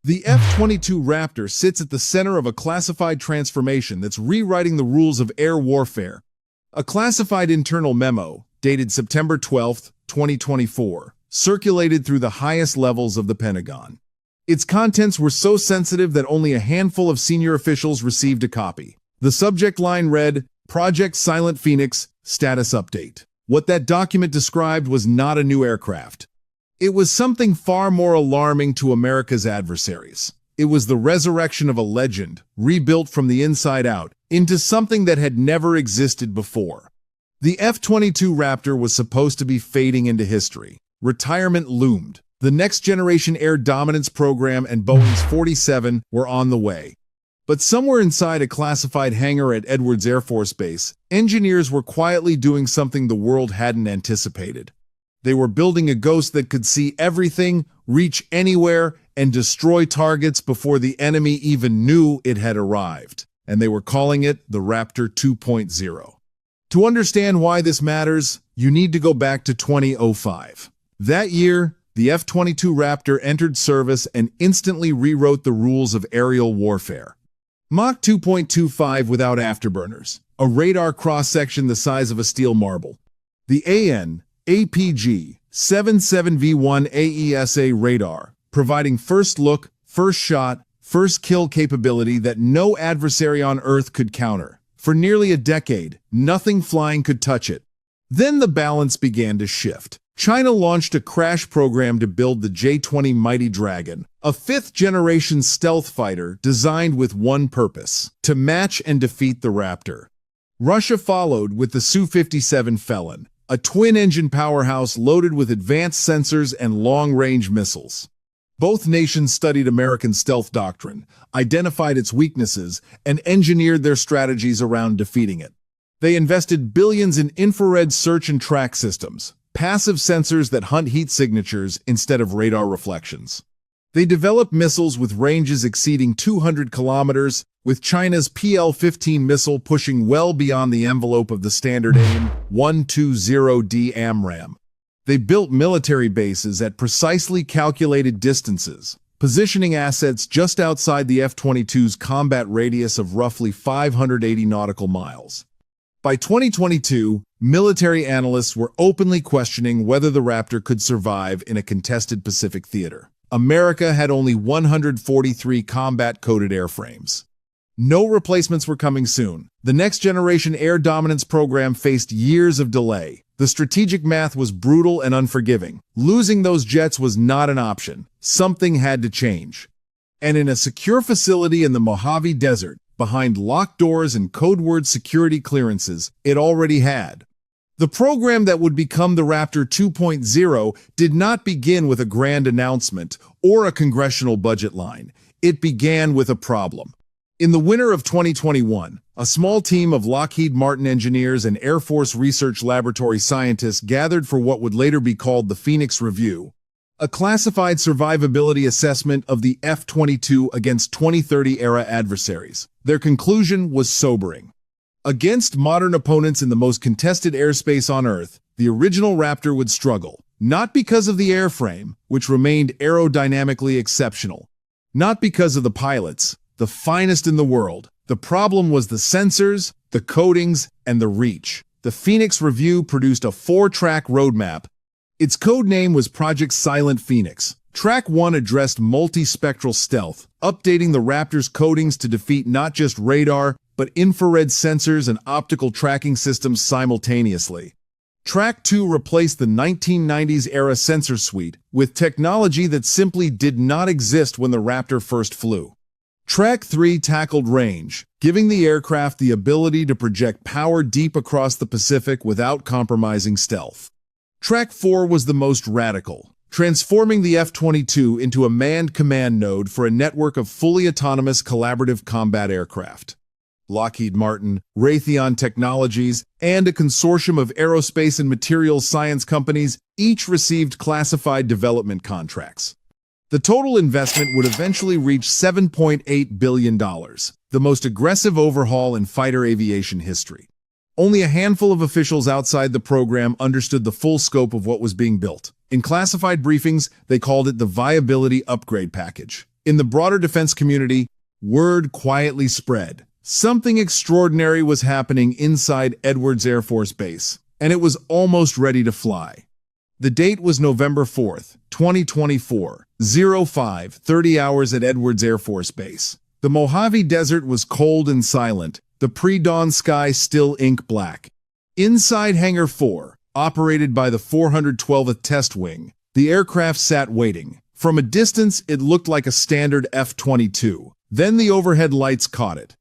The F-22 Raptor sits at the center of a classified transformation that's rewriting the rules of air warfare. A classified internal memo, dated September 12, 2024, circulated through the highest levels of the Pentagon. Its contents were so sensitive that only a handful of senior officials received a copy. The subject line read, Project Silent Phoenix, Status Update. What that document described was not a new aircraft. It was something far more alarming to America's adversaries. It was the resurrection of a legend, rebuilt from the inside out, into something that had never existed before. The F-22 Raptor was supposed to be fading into history. Retirement loomed. The next-generation air dominance program and Boeing's 47 were on the way. But somewhere inside a classified hangar at Edwards Air Force Base, engineers were quietly doing something the world hadn't anticipated. They were building a ghost that could see everything, reach anywhere, and destroy targets before the enemy even knew it had arrived. And they were calling it the Raptor 2.0. To understand why this matters, you need to go back to 2005. That year, the F-22 Raptor entered service and instantly rewrote the rules of aerial warfare. Mach 2.25 without afterburners, a radar cross-section the size of a steel marble. The APG 77V1 AESA radar, providing first look, first shot, first kill capability that no adversary on Earth could counter. For nearly a decade, nothing flying could touch it. Then the balance began to shift. China launched a crash program to build the J-20 Mighty Dragon, a fifth-generation stealth fighter designed with one purpose: to match and defeat the Raptor. Russia followed with the Su-57 Felon, a twin-engine powerhouse loaded with advanced sensors and long-range missiles. Both nations studied American stealth doctrine, identified its weaknesses, and engineered their strategies around defeating it. They invested billions in infrared search and track systems, passive sensors that hunt heat signatures instead of radar reflections. They developed missiles with ranges exceeding 200 kilometers, with China's PL-15 missile pushing well beyond the envelope of the standard AIM-120D AMRAAM. They built military bases at precisely calculated distances, positioning assets just outside the F-22's combat radius of roughly 580 nautical miles. By 2022, military analysts were openly questioning whether the Raptor could survive in a contested Pacific theater. America had only 143 combat-coded airframes. No replacements were coming soon. The next-generation air dominance program faced years of delay. The strategic math was brutal and unforgiving. Losing those jets was not an option. Something had to change. And in a secure facility in the Mojave Desert, behind locked doors and code-word security clearances, it already had. The program that would become the Raptor 2.0 did not begin with a grand announcement or a congressional budget line. It began with a problem. In the winter of 2021, a small team of Lockheed Martin engineers and Air Force Research Laboratory scientists gathered for what would later be called the Phoenix Review, a classified survivability assessment of the F-22 against 2030-era adversaries. Their conclusion was sobering. Against modern opponents in the most contested airspace on Earth, the original Raptor would struggle, not because of the airframe, which remained aerodynamically exceptional, not because of the pilots, the finest in the world. The problem was the sensors, the coatings, and the reach. The Phoenix Review produced a 4-track roadmap. Its code name was Project Silent Phoenix. Track 1 addressed multispectral stealth, updating the Raptor's coatings to defeat not just radar, but infrared sensors and optical tracking systems simultaneously. Track 2 replaced the 1990s-era sensor suite with technology that simply did not exist when the Raptor first flew. Track 3 tackled range, giving the aircraft the ability to project power deep across the Pacific without compromising stealth. Track 4 was the most radical, transforming the F-22 into a manned command node for a network of fully autonomous collaborative combat aircraft. Lockheed Martin, Raytheon Technologies, and a consortium of aerospace and materials science companies each received classified development contracts. The total investment would eventually reach $7.8 billion, the most aggressive overhaul in fighter aviation history. Only a handful of officials outside the program understood the full scope of what was being built. In classified briefings, they called it the Viability Upgrade Package. In the broader defense community, word quietly spread. Something extraordinary was happening inside Edwards Air Force Base, and it was almost ready to fly. The date was November 4th, 2024, 05:30 hours at Edwards Air Force Base. The Mojave Desert was cold and silent, the pre-dawn sky still ink black. Inside Hangar 4, operated by the 412th Test Wing, the aircraft sat waiting. From a distance, it looked like a standard F-22. Then the overhead lights caught it.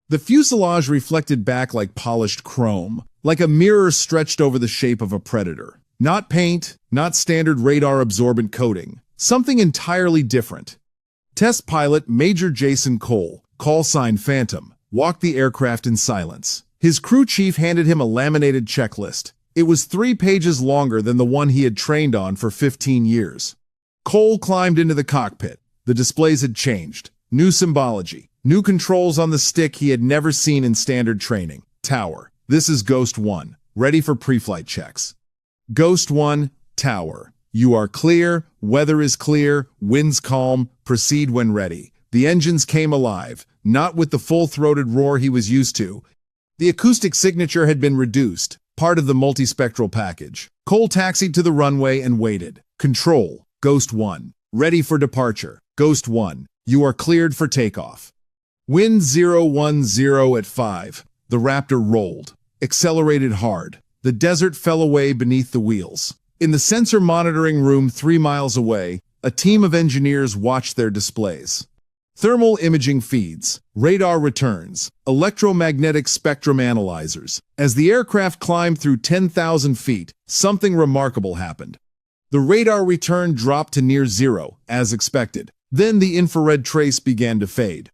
The fuselage reflected back like polished chrome, like a mirror stretched over the shape of a predator. Not paint, not standard radar-absorbent coating, something entirely different. Test pilot Major Jason Cole, call sign Phantom, walked the aircraft in silence. His crew chief handed him a laminated checklist. It was 3 pages longer than the one he had trained on for 15 years. Cole climbed into the cockpit. The displays had changed. New symbology. New controls on the stick he had never seen in standard training. Tower. This is Ghost 1. Ready for pre-flight checks. Ghost 1, Tower. You are clear, weather is clear, winds calm, proceed when ready. The engines came alive, not with the full-throated roar he was used to. The acoustic signature had been reduced, part of the multispectral package. Cole taxied to the runway and waited. Control, Ghost 1. Ready for departure. Ghost 1, you are cleared for takeoff. Wind 010 at 5. The Raptor rolled, accelerated hard. The desert fell away beneath the wheels. In the sensor monitoring room 3 miles away, a team of engineers watched their displays. Thermal imaging feeds, radar returns, electromagnetic spectrum analyzers. As the aircraft climbed through 10,000 feet, something remarkable happened. The radar return dropped to near zero, as expected. Then the infrared trace began to fade.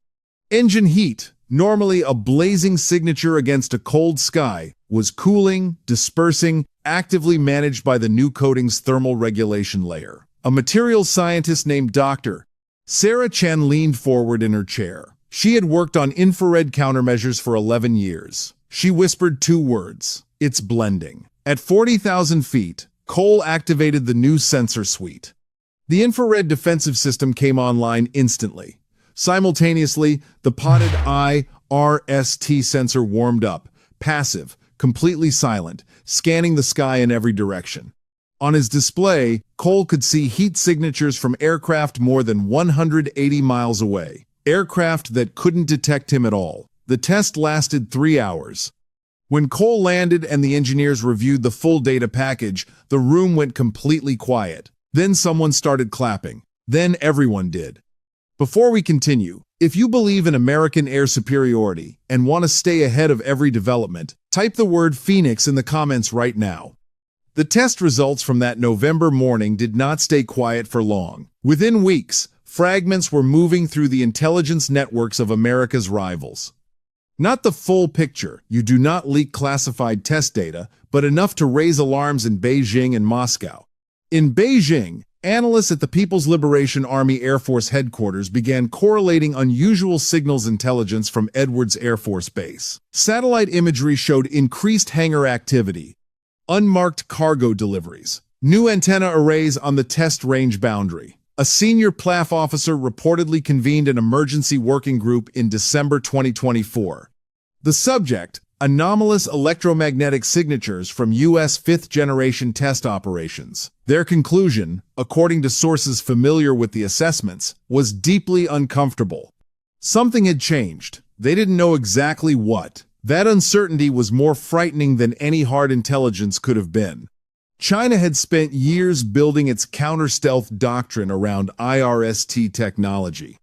Engine heat, normally a blazing signature against a cold sky, was cooling, dispersing, actively managed by the new coating's thermal regulation layer. A materials scientist named Dr. Sarah Chen leaned forward in her chair. She had worked on infrared countermeasures for 11 years. She whispered 2 words. It's blending. At 40,000 feet, Cole activated the new sensor suite. The infrared defensive system came online instantly. Simultaneously, the potted IRST sensor warmed up, passive, completely silent, scanning the sky in every direction. On his display, Cole could see heat signatures from aircraft more than 180 miles away, aircraft that couldn't detect him at all. The test lasted 3 hours. When Cole landed and the engineers reviewed the full data package, the room went completely quiet. Then someone started clapping. Then everyone did. Before we continue, if you believe in American air superiority and want to stay ahead of every development, type the word Phoenix in the comments right now. The test results from that November morning did not stay quiet for long. Within weeks, fragments were moving through the intelligence networks of America's rivals. Not the full picture, you do not leak classified test data, but enough to raise alarms in Beijing and Moscow. In Beijing, analysts at the People's Liberation Army Air Force headquarters began correlating unusual signals intelligence from Edwards Air Force Base. Satellite imagery showed increased hangar activity, unmarked cargo deliveries, new antenna arrays on the test range boundary. A senior PLAF officer reportedly convened an emergency working group in December 2024. The subject, anomalous electromagnetic signatures from U.S. fifth-generation test operations. Their conclusion, according to sources familiar with the assessments, was deeply uncomfortable. Something had changed. They didn't know exactly what. That uncertainty was more frightening than any hard intelligence could have been. China had spent years building its counter-stealth doctrine around IRST technology.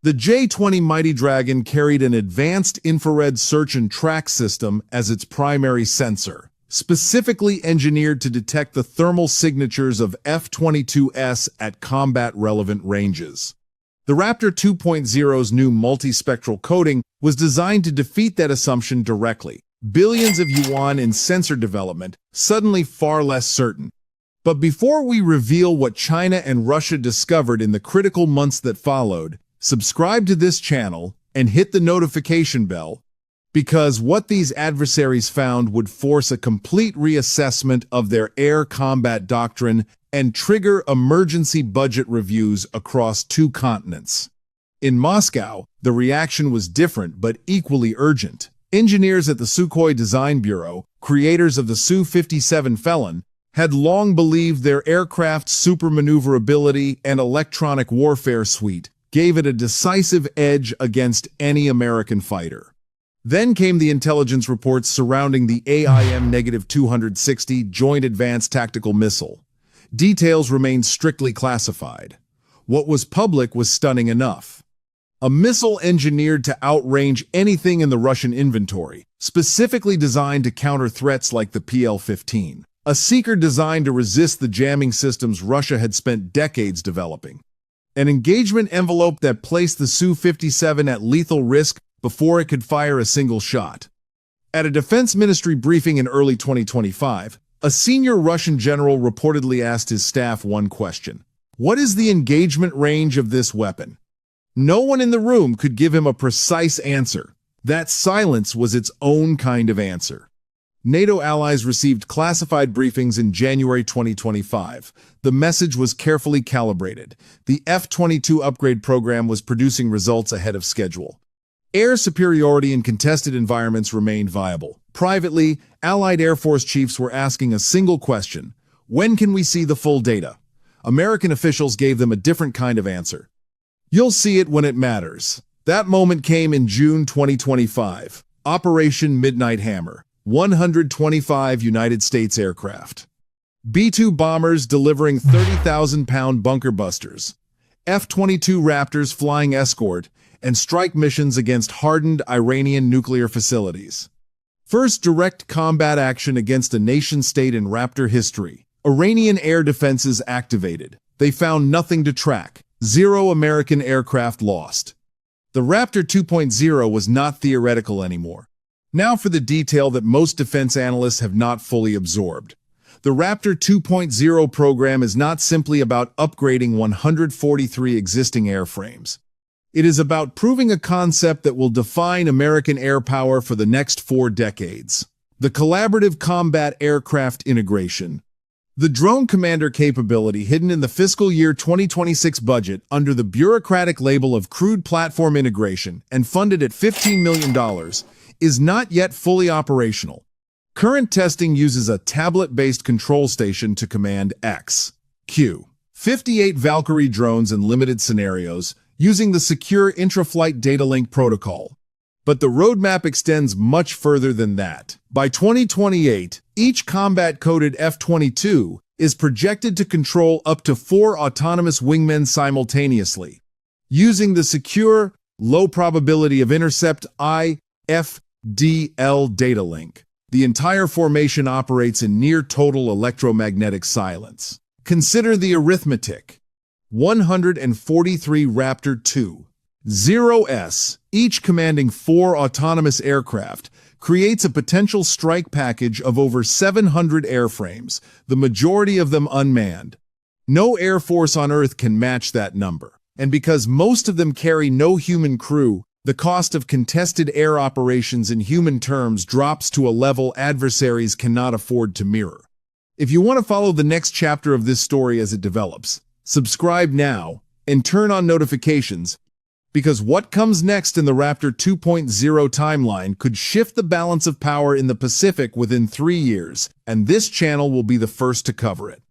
The J-20 Mighty Dragon carried an advanced infrared search and track system as its primary sensor, specifically engineered to detect the thermal signatures of F-22s at combat-relevant ranges. The Raptor 2.0's new multispectral coating was designed to defeat that assumption directly. Billions of yuan in sensor development, suddenly far less certain. But before we reveal what China and Russia discovered in the critical months that followed, subscribe to this channel and hit the notification bell, because what these adversaries found would force a complete reassessment of their air combat doctrine and trigger emergency budget reviews across 2 continents. In Moscow, the reaction was different but equally urgent. Engineers at the Sukhoi Design Bureau, creators of the Su-57 Felon, had long believed their aircraft's supermaneuverability and electronic warfare suite gave it a decisive edge against any American fighter. Then came the intelligence reports surrounding the AIM-260 Joint Advanced Tactical Missile. Details remained strictly classified. What was public was stunning enough. A missile engineered to outrange anything in the Russian inventory, specifically designed to counter threats like the PL-15. A seeker designed to resist the jamming systems Russia had spent decades developing. An engagement envelope that placed the Su-57 at lethal risk before it could fire a single shot. At a Defense Ministry briefing in early 2025, a senior Russian general reportedly asked his staff one question: "What is the engagement range of this weapon?" No one in the room could give him a precise answer. That silence was its own kind of answer. NATO allies received classified briefings in January 2025. The message was carefully calibrated. The F-22 upgrade program was producing results ahead of schedule. Air superiority in contested environments remained viable. Privately, Allied Air Force chiefs were asking a single question: when can we see the full data? American officials gave them a different kind of answer: "You'll see it when it matters." That moment came in June 2025. Operation Midnight Hammer. 125 United States aircraft. B-2 bombers delivering 30,000-pound bunker busters. F-22 Raptors flying escort and strike missions against hardened Iranian nuclear facilities. First direct combat action against a nation-state in Raptor history. Iranian air defenses activated. They found nothing to track. 0 American aircraft lost. The Raptor 2.0 was not theoretical anymore. Now for the detail that most defense analysts have not fully absorbed. The Raptor 2.0 program is not simply about upgrading 143 existing airframes. It is about proving a concept that will define American air power for the next 4 decades. The Collaborative Combat Aircraft Integration. The drone commander capability hidden in the fiscal year 2026 budget under the bureaucratic label of Crewed Platform Integration and funded at $15 million is not yet fully operational. Current testing uses a tablet-based control station to command Q. 58 Valkyrie drones in limited scenarios using the secure intra-flight data link protocol. But the roadmap extends much further than that. By 2028, each combat-coded F-22 is projected to control up to 4 autonomous wingmen simultaneously. Using the secure, low probability of intercept IFDL data link, the entire formation operates in near-total electromagnetic silence. Consider the arithmetic. 143 Raptor 2.0s, each commanding 4 autonomous aircraft, creates a potential strike package of over 700 airframes, the majority of them unmanned. No air force on Earth can match that number. And because most of them carry no human crew, the cost of contested air operations in human terms drops to a level adversaries cannot afford to mirror. If you want to follow the next chapter of this story as it develops, subscribe now and turn on notifications, because what comes next in the Raptor 2.0 timeline could shift the balance of power in the Pacific within 3 years, and this channel will be the first to cover it.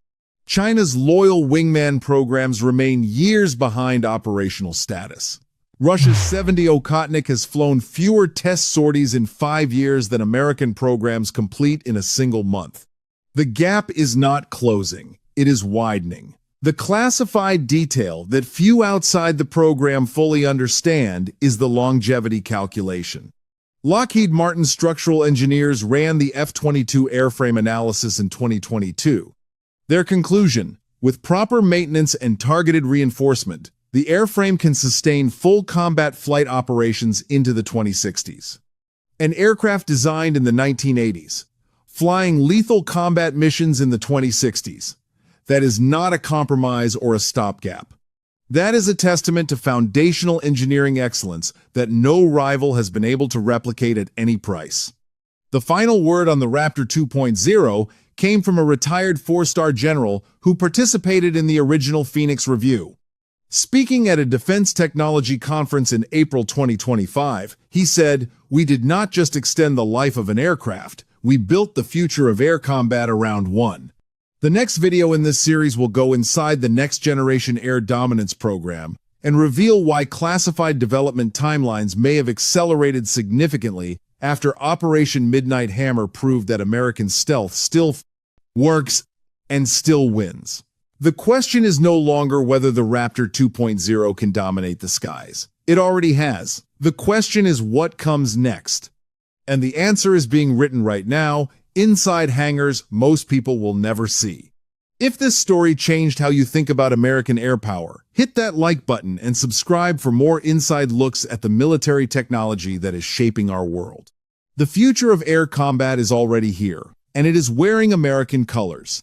China's loyal wingman programs remain years behind operational status. Russia's 70 Okhotnik has flown fewer test sorties in 5 years than American programs complete in a single month. The gap is not closing, it is widening. The classified detail that few outside the program fully understand is the longevity calculation. Lockheed Martin structural engineers ran the F-22 airframe analysis in 2022. Their conclusion: with proper maintenance and targeted reinforcement, the airframe can sustain full combat flight operations into the 2060s. An aircraft designed in the 1980s, flying lethal combat missions in the 2060s. That is not a compromise or a stopgap. That is a testament to foundational engineering excellence that no rival has been able to replicate at any price. The final word on the Raptor 2.0 came from a retired 4-star general who participated in the original Phoenix review. Speaking at a defense technology conference in April 2025, he said, "We did not just extend the life of an aircraft, we built the future of air combat around one." The next video in this series will go inside the Next Generation Air Dominance program and reveal why classified development timelines may have accelerated significantly after Operation Midnight Hammer proved that American stealth still works and still wins. The question is no longer whether the Raptor 2.0 can dominate the skies. It already has. The question is what comes next. And the answer is being written right now, inside hangars most people will never see. If this story changed how you think about American air power, hit that like button and subscribe for more inside looks at the military technology that is shaping our world. The future of air combat is already here, and it is wearing American colors.